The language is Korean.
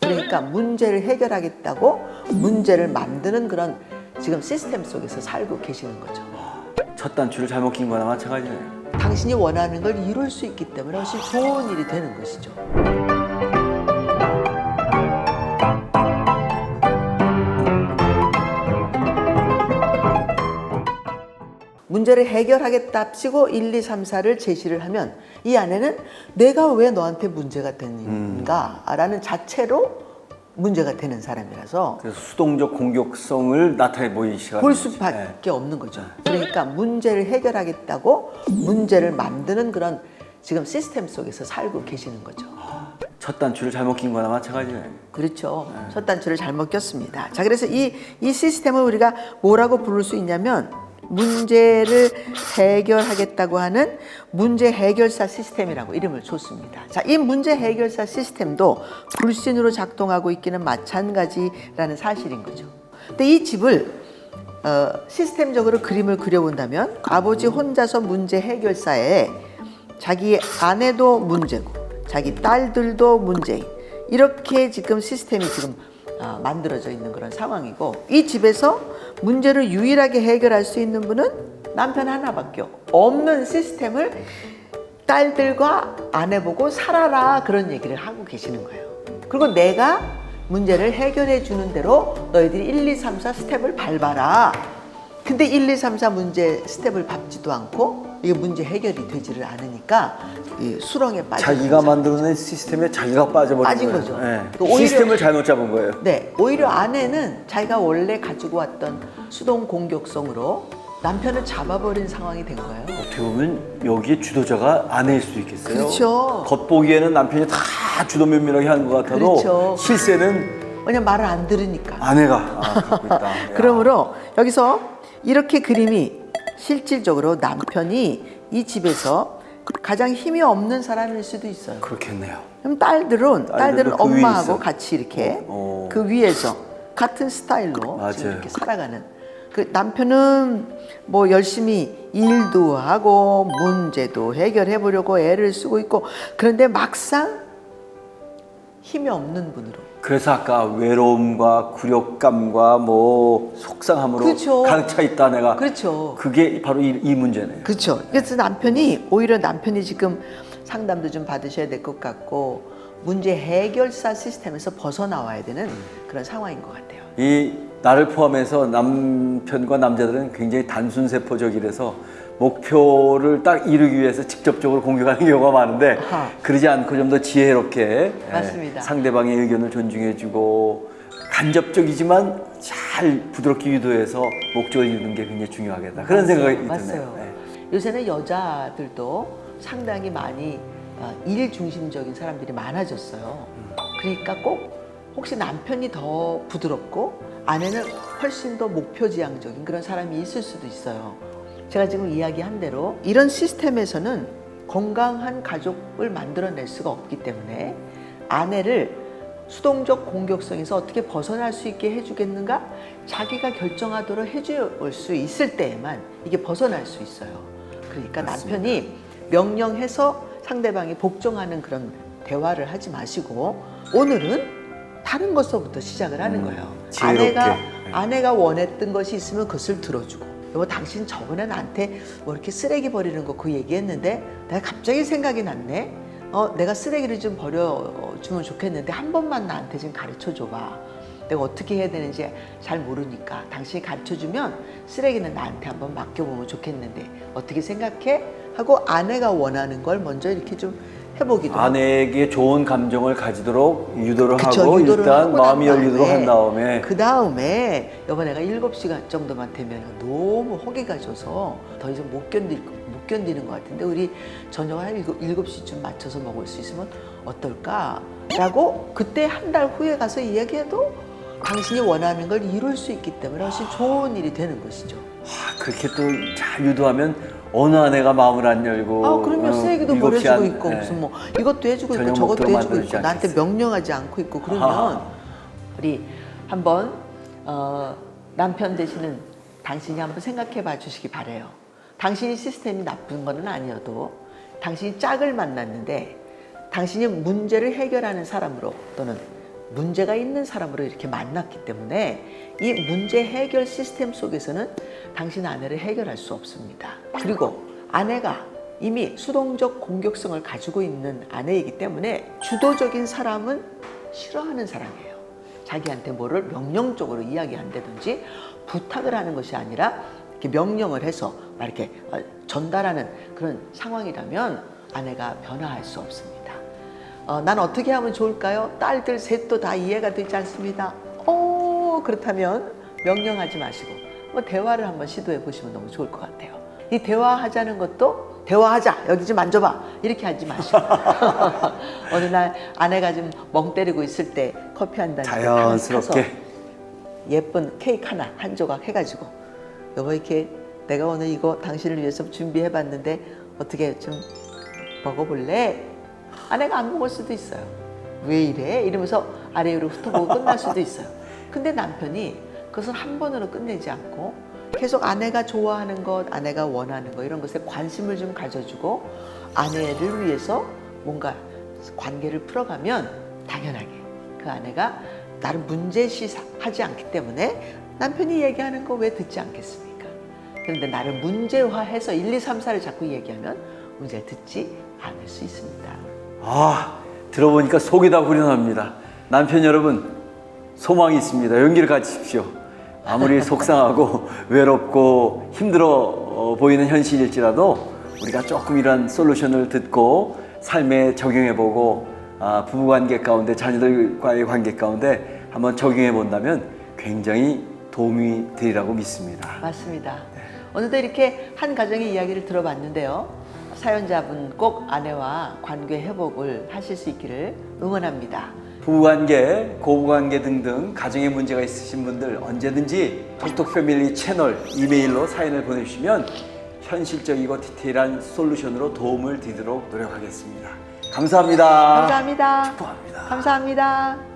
그러니까 문제를 해결하겠다고 문제를 만드는 그런 지금 시스템 속에서 살고 계시는 거죠. 첫 단추를 잘못 낀 거나 마찬가지네요. 당신이 원하는 걸 이룰 수 있기 때문에 훨씬 좋은 일이 되는 것이죠. 문제를 해결하겠답시고 1, 2, 3, 4를 제시를 하면 이 안에는 내가 왜 너한테 문제가 되는가라는 자체로 문제가 되는 사람이라서 그래서 수동적 공격성을 나타내 보이기 시작합니다. 볼 수밖에 없는 거죠. 그러니까 문제를 해결하겠다고 문제를 만드는 그런 지금 시스템 속에서 살고 계시는 거죠. 첫 단추를 잘못 낀 거나 마찬가지네요. 그렇죠. 첫 단추를 잘못 꼈습니다. 자, 그래서 이 시스템을 우리가 뭐라고 부를 수 있냐면 문제를 해결하겠다고 하는 문제 해결사 시스템이라고 이름을 줬습니다. 자, 이 문제 해결사 시스템도 불신으로 작동하고 있기는 마찬가지라는 사실인 거죠. 근데 이 집을 시스템적으로 그림을 그려본다면 아버지 혼자서 문제 해결사에 자기 아내도 문제고 자기 딸들도 문제인 이렇게 지금 시스템이 지금 만들어져 있는 그런 상황이고 이 집에서 문제를 유일하게 해결할 수 있는 분은 남편 하나밖에 없는 시스템을 딸들과 아내 보고 살아라 그런 얘기를 하고 계시는 거예요. 그리고 내가 문제를 해결해 주는 대로 너희들이 1, 2, 3, 4 스텝을 밟아라. 근데 1, 2, 3, 4 문제 스텝을 밟지도 않고 이게 문제 해결이 되지를 않으니까 이 수렁에 빠져 자기가 만들어낸 시스템에 자기가 빠진 거죠. 네. 오히려, 시스템을 잘못 잡은 거예요. 네, 오히려 아내는 자기가 원래 가지고 왔던 수동 공격성으로 남편을 잡아버린 상황이 된 거예요. 어떻게 보면 여기에 주도자가 아내일 수도 있겠어요. 그렇죠. 겉보기에는 남편이 다 주도 면밀하게 하는 것 같아도 그렇죠. 실세는 왜냐면 말을 안 들으니까. 아내가 갖고 있다. 야. 그러므로 여기서 이렇게 그림이 실질적으로 남편이 이 집에서 가장 힘이 없는 사람일 수도 있어요. 그렇겠네요. 그럼 딸들은 그 위에 엄마하고 있어. 같이 이렇게 어. 그 위에서 같은 스타일로 맞아요. 지금 이렇게 살아가는. 그 남편은 뭐 열심히 일도 하고 문제도 해결해 보려고 애를 쓰고 있고 그런데 막상 힘이 없는 분으로. 그래서 아까 외로움과 굴욕감과 뭐 속상함으로 그렇죠. 가득 차 있다 내가. 그렇죠. 그게 바로 이 문제네요. 그렇죠. 그래서 오히려 남편이 지금 상담도 좀 받으셔야 될 것 같고 문제 해결사 시스템에서 벗어나와야 되는 그런 상황인 것 같아요. 이 나를 포함해서 남편과 남자들은 굉장히 단순 세포적이라서 목표를 딱 이루기 위해서 직접적으로 공격하는 경우가 많은데 아하. 그러지 않고 좀 더 지혜롭게 맞습니다. 상대방의 의견을 존중해주고 간접적이지만 잘 부드럽게 유도해서 목적을 이루는 게 굉장히 중요하겠다. 그런 생각이 드네요. 맞아요. 네. 요새는 여자들도 상당히 많이 일 중심적인 사람들이 많아졌어요. 그러니까 꼭 혹시 남편이 더 부드럽고 아내는 훨씬 더 목표지향적인 그런 사람이 있을 수도 있어요. 제가 지금 이야기한 대로 이런 시스템에서는 건강한 가족을 만들어낼 수가 없기 때문에 아내를 수동적 공격성에서 어떻게 벗어날 수 있게 해주겠는가? 자기가 결정하도록 해줄 수 있을 때에만 이게 벗어날 수 있어요. 그러니까 맞습니다. 남편이 명령해서 상대방이 복종하는 그런 대화를 하지 마시고 오늘은 다른 것서부터 시작을 하는 거예요. 지혜롭게. 아내가 원했던 것이 있으면 그것을 들어주고 여보 당신 저번에 나한테 뭐 이렇게 쓰레기 버리는 거 그 얘기했는데 내가 갑자기 생각이 났네. 내가 쓰레기를 좀 버려주면 좋겠는데 한 번만 나한테 좀 가르쳐 줘봐. 내가 어떻게 해야 되는지 잘 모르니까 당신이 가르쳐주면 쓰레기는 나한테 한번 맡겨보면 좋겠는데 어떻게 생각해? 하고 아내가 원하는 걸 먼저 이렇게 좀 해보기도 하고. 아내에게 좋은 감정을 가지도록 유도를 그쵸, 하고 유도를 일단 하고 마음이 난 열리도록 한 다음에 그 다음에 여보 내가 7시간 정도만 되면 너무 허기가 져서 더 이상 못 견디는 것 같은데 우리 저녁 한 7시쯤 맞춰서 먹을 수 있으면 어떨까? 라고 그때 한 달 후에 가서 이야기해도 당신이 원하는 걸 이룰 수 있기 때문에 훨씬 좋은 일이 되는 것이죠. 그렇게 또 잘 유도하면 어느 아내가 마음을 안 열고 그러면 쓰레기도 7시 버려주고 안- 있고 네. 무슨 뭐 이것도 해주고 있고 저녁 저것도 먹도록 해주고 만들지 있고 나한테 않겠어요? 명령하지 않고 있고 그러면 아하. 우리 한번 남편 되시는 당신이 한번 생각해 봐 주시기 바래요. 당신이 시스템이 나쁜 건 아니어도 당신이 짝을 만났는데 당신이 문제를 해결하는 사람으로 또는 문제가 있는 사람으로 이렇게 만났기 때문에 이 문제 해결 시스템 속에서는 당신 아내를 해결할 수 없습니다. 그리고 아내가 이미 수동적 공격성을 가지고 있는 아내이기 때문에 주도적인 사람은 싫어하는 사람이에요. 자기한테 뭐를 명령적으로 이야기한다든지 부탁을 하는 것이 아니라 이렇게 명령을 해서 막 이렇게 전달하는 그런 상황이라면 아내가 변화할 수 없습니다. 난 어떻게 하면 좋을까요? 딸들 셋도 다 이해가 되지 않습니다. 그렇다면 명령하지 마시고 뭐 대화를 한번 시도해 보시면 너무 좋을 것 같아요. 이 대화하자는 것도 대화하자, 여기 좀 앉아봐, 이렇게 하지 마시고 어느 날 아내가 좀 멍 때리고 있을 때 커피 한 잔 자연스럽게 예쁜 케이크 하나 한 조각 해가지고 여보 이렇게 내가 오늘 이거 당신을 위해서 준비해봤는데 어떻게 좀 먹어볼래? 아내가 안 먹을 수도 있어요. 왜 이래? 이러면서 아래 위로 훑어보고 끝날 수도 있어요. 근데 남편이 그것을 한 번으로 끝내지 않고 계속 아내가 좋아하는 것, 아내가 원하는 것 이런 것에 관심을 좀 가져주고 아내를 위해서 뭔가 관계를 풀어가면 당연하게 그 아내가 나를 문제시하지 않기 때문에 남편이 얘기하는 거 왜 듣지 않겠습니까? 그런데 나를 문제화해서 1, 2, 3, 4를 자꾸 얘기하면 문제를 듣지 않을 수 있습니다. 들어보니까 속이 다 후련합니다. 남편 여러분, 소망이 있습니다. 용기를 가지십시오. 아무리 속상하고 외롭고 힘들어 보이는 현실일지라도 우리가 조금 이런 솔루션을 듣고 삶에 적용해보고 부부관계 가운데 자녀들과의 관계 가운데 한번 적용해 본다면 굉장히 도움이 되리라고 믿습니다. 맞습니다. 오늘도 이렇게 한 가정의 이야기를 들어봤는데요. 사연자분 꼭 아내와 관계 회복을 하실 수 있기를 응원합니다. 부부관계, 고부관계 등등 가정에 문제가 있으신 분들 언제든지 톡톡패밀리 채널 이메일로 사연을 보내주시면 현실적이고 디테일한 솔루션으로 도움을 드리도록 노력하겠습니다. 감사합니다. 감사합니다. 축복합니다. 감사합니다.